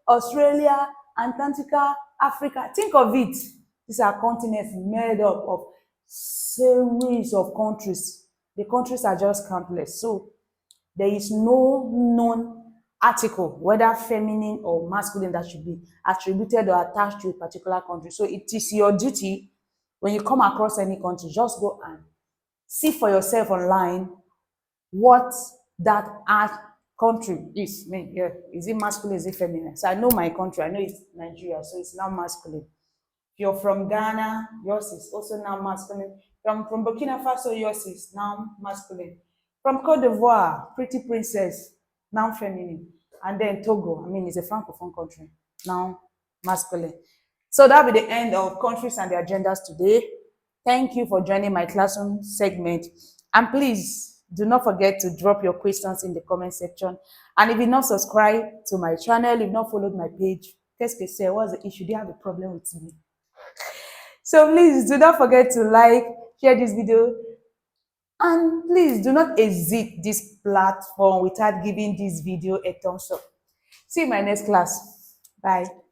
Australia, Antarctica, Africa. Think of it. These are continents made up of series of countries. The countries are just countless. So there is no known article, whether feminine or masculine, that should be attributed or attached to a particular country. So it is your duty when you come across any country, just go and see for yourself online what that art country is. I mean, yeah, is it masculine, is it feminine? So I know my country, I know it's Nigeria, so it's now masculine. If you're from Ghana, yours is also now masculine. From Burkina Faso, yours is now masculine. From Cote d'Ivoire, pretty princess, now feminine. And then Togo, I mean, it's a francophone country, now masculine. So that'll be the end of countries and their genders today. Thank you for joining my classroom segment. And please do not forget to drop your questions in the comment section. And if you've not subscribed to my channel, you've not followed my page, qu'est-ce que c'est? What's the issue? Do you have a problem with me? So please do not forget to like, share this video, and please do not exit this platform without giving this video a thumbs up. See you in my next class. Bye.